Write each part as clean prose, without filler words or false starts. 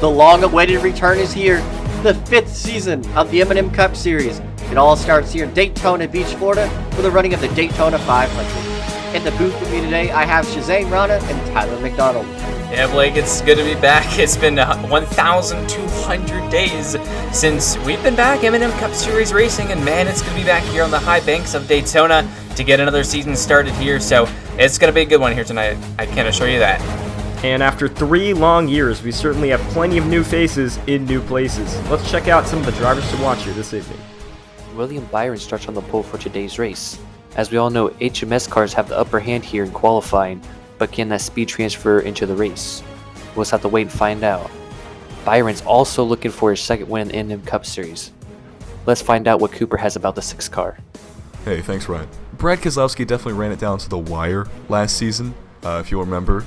The long-awaited return is here. The 5th season of the M&M Cup Series. It all starts here in Daytona Beach, Florida, for the running of the Daytona 500. In the booth with me today, I have Shahzain Rana and Tyler McDonald. Yeah, Blake, it's good to be back. It's been 1,200 days since we've been back M&M Cup Series racing, and man, it's going to be back here on the high banks of Daytona to get another season started here, so it's going to be a good one here tonight. I can assure you that. And after 3 long years, we certainly have plenty of new faces in new places. Let's check out some of the drivers to watch here this evening. William Byron starts on the pole for today's race. As we all know, HMS cars have the upper hand here in qualifying, but can that speed transfer into the race? We'll just have to wait and find out. Byron's also looking for his second win in the M Cup Series. Let's find out what Cooper has about the 6 car. Hey, thanks, Ryan. Brad Keselowski definitely ran it down to the wire last season, if you'll remember.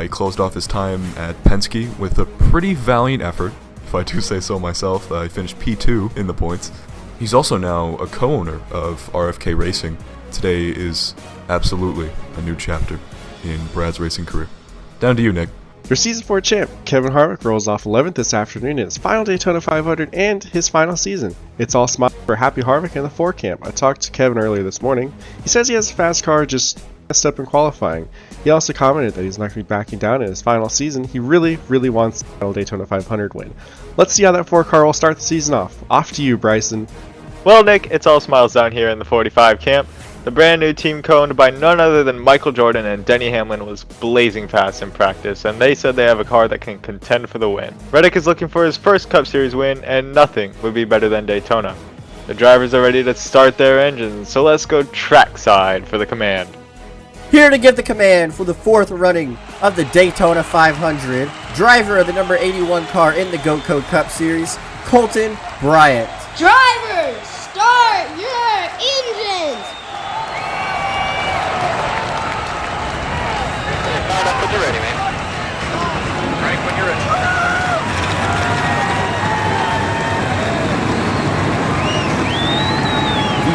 He closed off his time at Penske with a pretty valiant effort, if I do say so myself. He finished P2 in the points. He's also now a co-owner of RFK Racing. Today is absolutely a new chapter in Brad's racing career. Down to you, Nick. Your Season 4 champ, Kevin Harvick, rolls off 11th this afternoon in his final Daytona 500 and his final season. It's all smile for Happy Harvick and the 4 camp. I talked to Kevin earlier this morning. He says he has a fast car, just messed up in qualifying. He also commented that he's not going to be backing down in his final season. He really wants the final Daytona 500 win. Let's see how that 4 car will start the season off. Off to you, Bryson. Well, Nick, it's all smiles down here in the 45 camp. The brand new team co-owned by none other than Michael Jordan and Denny Hamlin was blazing fast in practice, and they said they have a car that can contend for the win. Reddick is looking for his first Cup Series win, and nothing would be better than Daytona. The drivers are ready to start their engines, so let's go trackside for the command. Here to give the command for the 4th running of the Daytona 500, driver of the number 81 car in the Goatco Cup Series, Colton Bryant. Drivers, start your engines! Start up when you're ready, man. Frank, when you're ready.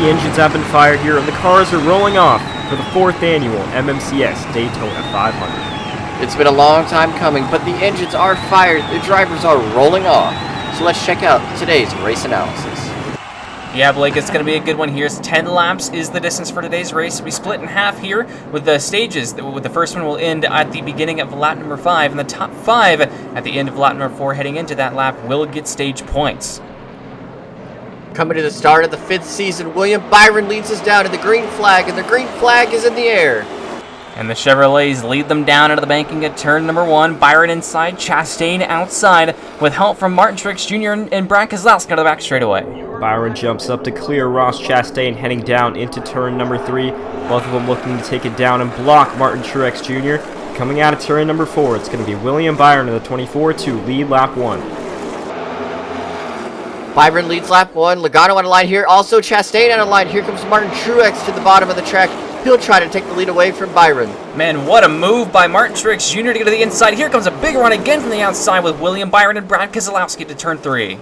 The engines have been fired here, and the cars are rolling off for the 4th annual MMCS Daytona 500. It's been a long time coming, but the engines are fired, the drivers are rolling off. So let's check out today's race analysis. Yeah, Blake, it's going to be a good one here. 10 laps is the distance for today's race. It'll be split in half here with the stages. With the first one will end at the beginning of lap number 5, and the top 5 at the end of lap number 4 heading into that lap will get stage points. Coming to the start of the 5th season, William Byron leads us down to the green flag, and the green flag is in the air. And the Chevrolets lead them down into the banking at turn number 1. Byron inside, Chastain outside, with help from Martin Truex Jr. and Brad Keselowski to the back straightaway. Byron jumps up to clear Ross Chastain heading down into turn number 3. Both of them looking to take it down and block Martin Truex Jr. Coming out of turn number 4, it's going to be William Byron in the 24 to lead lap 1. Byron leads lap 1. Logano on a line here. Also Chastain on a line. Here comes Martin Truex to the bottom of the track. He'll try to take the lead away from Byron. Man, what a move by Martin Truex Jr. to get to the inside. Here comes a big run again from the outside with William Byron and Brad Keselowski to turn 3.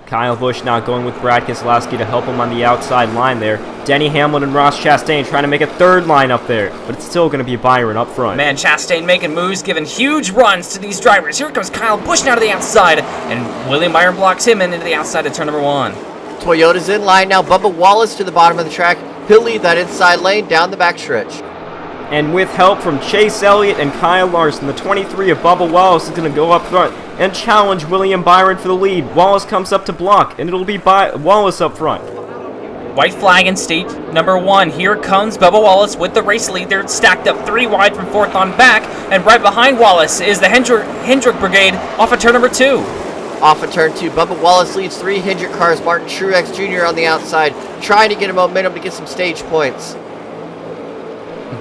Kyle Busch now going with Brad Keselowski to help him on the outside line there. Denny Hamlin and Ross Chastain trying to make a 3rd line up there, but it's still going to be Byron up front. Man, Chastain making moves, giving huge runs to these drivers. Here comes Kyle Busch now to the outside, and William Byron blocks him into the outside of turn number 1. Toyota's in line now. Bubba Wallace to the bottom of the track. He'll lead that inside lane down the backstretch. And with help from Chase Elliott and Kyle Larson, the 23 of Bubba Wallace is going to go up front and challenge William Byron for the lead. Wallace comes up to block, and it'll be Wallace up front. White flag in stage number 1. Here comes Bubba Wallace with the race lead. They're stacked up 3 wide from 4th on back, and right behind Wallace is the Hendrick Brigade off of turn number 2. Off of turn 2, Bubba Wallace leads 3 Hendrick cars. Martin Truex Jr. on the outside, trying to get a momentum to get some stage points.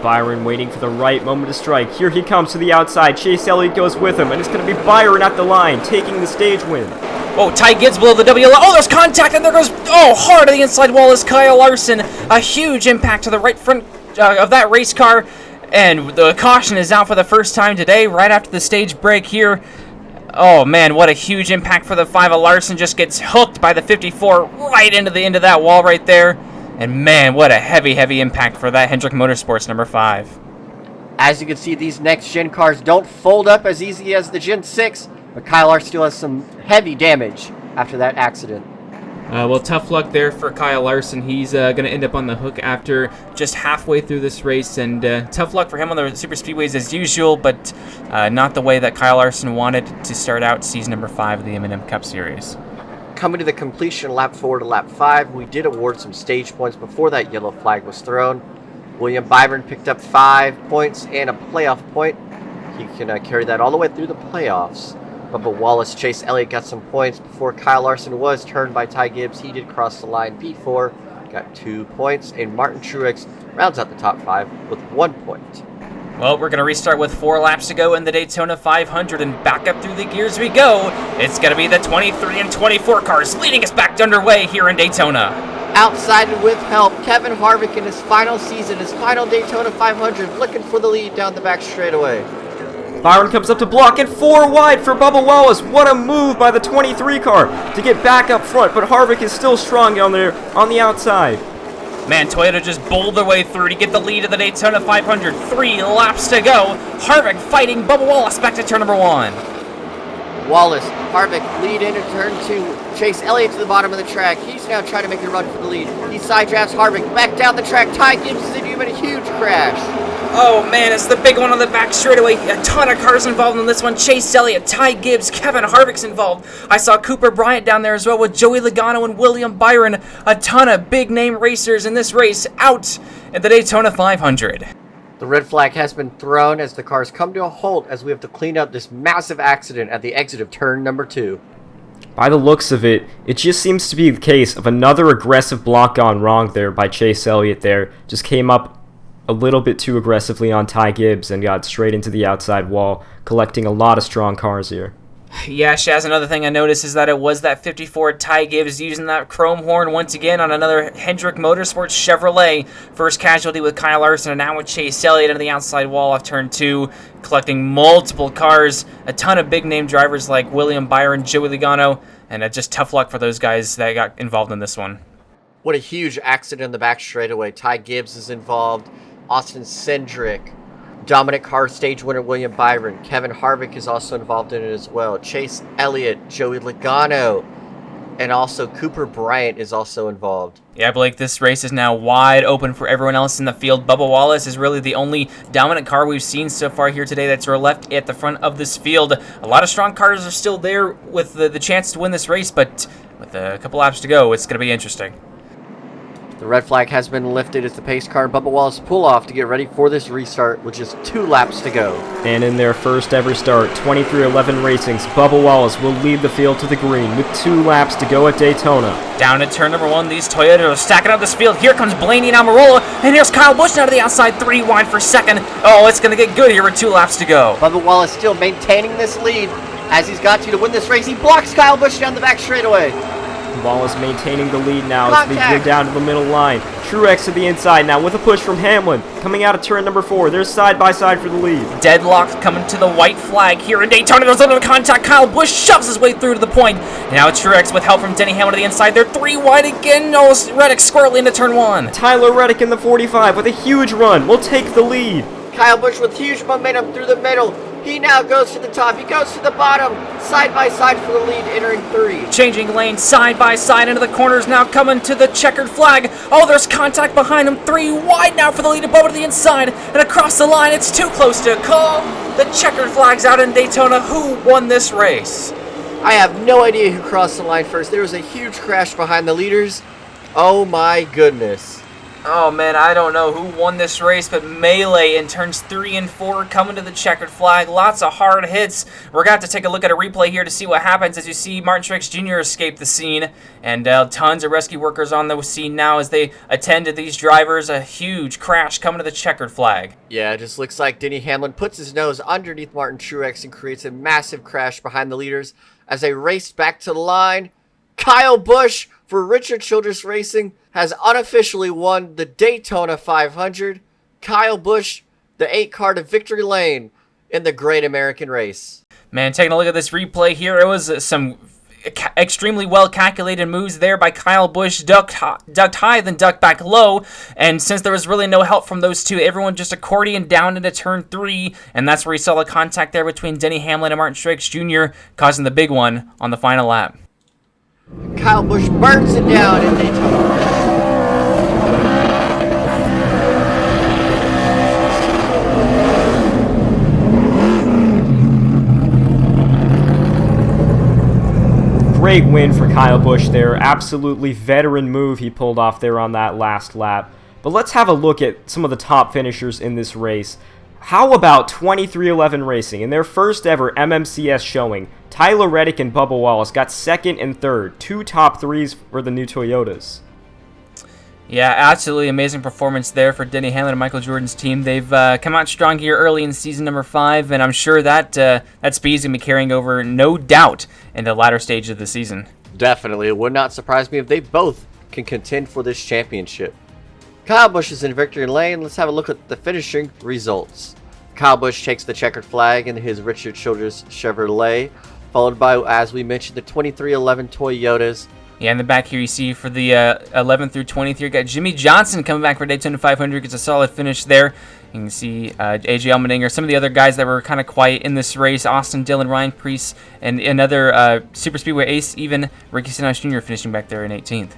Byron waiting for the right moment to strike. Here he comes to the outside. Chase Elliott goes with him, and it's going to be Byron at the line, taking the stage win. Oh, Ty Gibbs below the WL. Oh, there's contact, and there goes, hard to the inside wall is Kyle Larson. A huge impact to the right front of that race car, and the caution is out for the first time today, right after the stage break here. Oh, man, what a huge impact for the 5 of Larson. Just gets hooked by the 54 right into the end of that wall right there. And, man, what a heavy, heavy impact for that Hendrick Motorsports number 5. As you can see, these next-gen cars don't fold up as easy as the Gen 6. but Kyle Larson still has some heavy damage after that accident. Well, tough luck there for Kyle Larson. He's going to end up on the hook after just halfway through this race, and tough luck for him on the super speedways as usual, but not the way that Kyle Larson wanted to start out season number 5 of the M&M Cup Series. Coming to the completion lap 4 to lap 5, we did award some stage points before that yellow flag was thrown. William Byron picked up 5 points and a playoff point. He can carry that all the way through the playoffs. Bubba Wallace, Chase Elliott got some points before Kyle Larson was turned by Ty Gibbs. He did cross the line P4, got 2 points, and Martin Truex rounds out the top 5 with 1 point. Well, we're going to restart with 4 laps to go in the Daytona 500, and back up through the gears we go. It's going to be the 23 and 24 cars leading us back underway here in Daytona. Outside and with help, Kevin Harvick in his final season, his final Daytona 500, looking for the lead down the back straightaway. Byron comes up to block and 4 wide for Bubba Wallace. What a move by the 23 car to get back up front, but Harvick is still strong down there on the outside. Man, Toyota just bowled their way through to get the lead of the Daytona 500. 3 laps to go. Harvick fighting Bubba Wallace back to turn number 1. Wallace, Harvick lead into turn 2. Chase Elliott to the bottom of the track. He's now trying to make a run for the lead. He side drafts Harvick back down the track. Ty Gibbs is into him in a huge crash. Oh man, it's the big one on the back straightaway. A ton of cars involved in this one. Chase Elliott, Ty Gibbs, Kevin Harvick's involved. I saw Cooper Bryant down there as well with Joey Logano and William Byron. A ton of big name racers in this race out at the Daytona 500. The red flag has been thrown as the cars come to a halt as we have to clean up this massive accident at the exit of turn number 2. By the looks of it, it just seems to be the case of another aggressive block gone wrong there by Chase Elliott there. Just came up a little bit too aggressively on Ty Gibbs and got straight into the outside wall, collecting a lot of strong cars here. Yeah, Shaz, another thing I noticed is that it was that 54 Ty Gibbs using that chrome horn once again on another Hendrick Motorsports Chevrolet. First casualty with Kyle Larson, and now with Chase Elliott into the outside wall off turn 2, collecting multiple cars. A ton of big-name drivers like William Byron, Joey Logano, and just tough luck for those guys that got involved in this one. What a huge accident in the back straightaway. Ty Gibbs is involved. Austin Cindric, dominant car stage winner William Byron, Kevin Harvick is also involved in it as well. Chase Elliott, Joey Logano, and also Cooper Bryant is also involved. Yeah, Blake, this race is now wide open for everyone else in the field. Bubba Wallace is really the only dominant car we've seen so far here today that's left at the front of this field. A lot of strong cars are still there with the chance to win this race, but with a couple laps to go, it's going to be interesting. The red flag has been lifted as the pace car and Bubba Wallace pull off to get ready for this restart with just 2 laps to go. And in their first ever start, 23-11 Racing's Bubba Wallace will lead the field to the green with 2 laps to go at Daytona. Down at turn number 1, these Toyotas are stacking up this field. Here comes Blaney and Almirola, and here's Kyle Busch out of the outside, 3 wide for second. Oh, it's going to get good here with 2 laps to go. Bubba Wallace still maintaining this lead as he's got to win this race. He blocks Kyle Busch down the back straightaway. Wallace maintaining the lead now as they go down to the middle line. Truex to the inside now with a push from Hamlin. Coming out of turn number 4. They're side by side for the lead. Deadlock coming to the white flag here in Daytona. There's a little contact. Kyle Busch shoves his way through to the point. Now Truex with help from Denny Hamlin to the inside. They're 3 wide again. Oh, Reddick squarely into turn 1. Tyler Reddick in the 45 with a huge run will take the lead. Kyle Busch with huge momentum through the middle. He now goes to the top. He goes to the bottom. Side by side for the lead, entering 3. Changing lanes side by side into the corners. Now coming to the checkered flag. Oh, there's contact behind him. 3 wide now for the lead above to the inside. And across the line, it's too close to call. The checkered flag's out in Daytona. Who won this race? I have no idea who crossed the line first. There was a huge crash behind the leaders. Oh my goodness. Oh man, I don't know who won this race, but Melee in turns 3 and 4 coming to the checkered flag. Lots of hard hits. We're going to have to take a look at a replay here to see what happens as you see Martin Truex Jr. escape the scene. And tons of rescue workers on the scene now as they attend to these drivers. A huge crash coming to the checkered flag. Yeah, it just looks like Denny Hamlin puts his nose underneath Martin Truex and creates a massive crash behind the leaders as they race back to the line. Kyle Busch for Richard Childress Racing has unofficially won the Daytona 500. Kyle Busch, the 8 car to victory lane in the Great American Race. Man, taking a look at this replay here, it was some extremely well calculated moves there by Kyle Busch. Ducked high, then ducked back low. And since there was really no help from those two, everyone just accordion down into turn 3. And that's where you saw the contact there between Denny Hamlin and Martin Truex Jr., causing the big one on the final lap. Kyle Busch burns it down in Daytona. Great win for Kyle Busch there. Absolutely veteran move he pulled off there on that last lap. But let's have a look at some of the top finishers in this race. How about 2311 Racing in their first ever MMCS showing? Tyler Reddick and Bubba Wallace got second and third. 2 top 3s for the new Toyotas. Yeah, absolutely amazing performance there for Denny Hamlin and Michael Jordan's team. They've come out strong here early in season number 5, and I'm sure that that speed is going to be carrying over, no doubt, in the latter stage of the season. Definitely. It would not surprise me if they both can contend for this championship. Kyle Busch is in victory lane. Let's have a look at the finishing results. Kyle Busch takes the checkered flag in his Richard Childress Chevrolet, followed by, as we mentioned, the 2311 Toyotas. Yeah, in the back here you see for the 11 through 23, got Jimmy Johnson coming back for Daytona 500, gets a solid finish there. You can see AJ Allmendinger, some of the other guys that were kind of quiet in this race, Austin Dillon, Ryan Preece, and another Super Speedway ace, even Ricky Stenhouse Jr. finishing back there in 18th.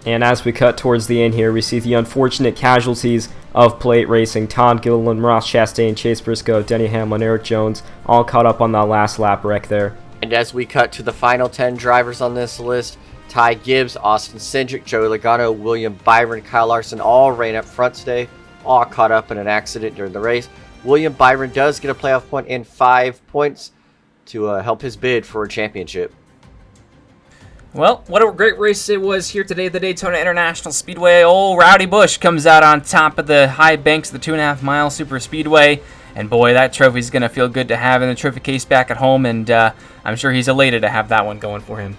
And as we cut towards the end here, we see the unfortunate casualties of plate racing. Todd Gilliland, Ross Chastain, Chase Briscoe, Denny Hamlin, Eric Jones, all caught up on that last lap wreck there. And as we cut to the final 10 drivers on this list, Ty Gibbs, Austin Cindric, Joey Logano, William Byron, Kyle Larson all ran up front today, all caught up in an accident during the race. William Byron does get a playoff point and 5 points to help his bid for a championship. Well, what a great race it was here today at the Daytona International Speedway. Old Rowdy Busch comes out on top of the high banks of the 2.5-mile Super Speedway. And boy, that trophy's going to feel good to have in the trophy case back at home. And I'm sure he's elated to have that one going for him.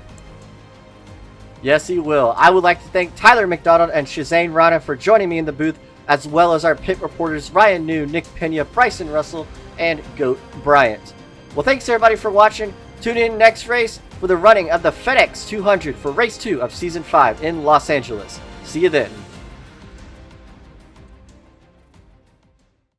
Yes, he will. I would like to thank Tyler McDonald and Shahzain Rana for joining me in the booth, as well as our pit reporters Ryan New, Nick Pena, Bryson Russell, and Goat Bryant. Well, thanks everybody for watching. Tune in next race for the running of the FedEx 200 for race 2 of season 5 in Los Angeles. See you then.